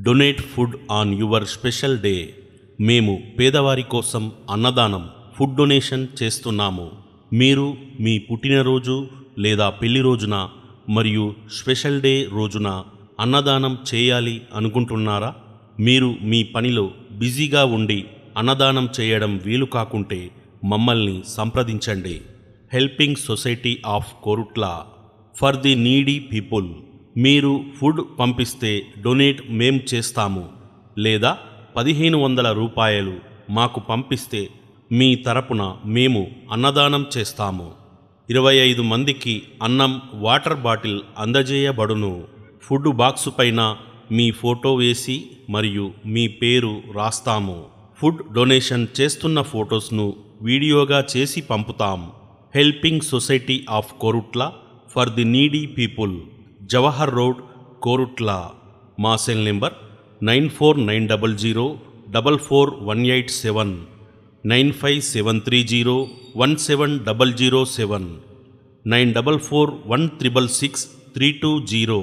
Donate food on your special day. మేము పేదవారి కోసం అన్నదానం ఫుడ్ డొనేషన్ చేస్తున్నాము. మీరు మీ పుట్టినరోజు లేదా పెళ్లి రోజున మరియు స్పెషల్ డే రోజున అన్నదానం చేయాలి అనుకుంటున్నారా? మీరు మీ పనిలో బిజీగా ఉండి అన్నదానం చేయడం వీలు కాకుంటే మమ్మల్ని సంప్రదించండి. Helping society of Korutla for the needy people. మీరు ఫుడ్ పంపిస్తే డొనేట్ మేం చేస్తాము, లేదా 1500 రూపాయలు మాకు పంపిస్తే మీ తరపున మేము అన్నదానం చేస్తాము. 25 మందికి అన్నం, వాటర్ బాటిల్ అందజేయబడును. ఫుడ్ బాక్సు పైన మీ ఫోటో వేసి మరియు మీ పేరు రాస్తాము. ఫుడ్ డొనేషన్ చేస్తున్న ఫొటోస్ను వీడియోగా చేసి పంపుతాం. Helping society of Korutla for the needy people, Jawahar road, Korutla. మా సెల్ నెంబర్ 9490044187, 9573017007, 9441666320.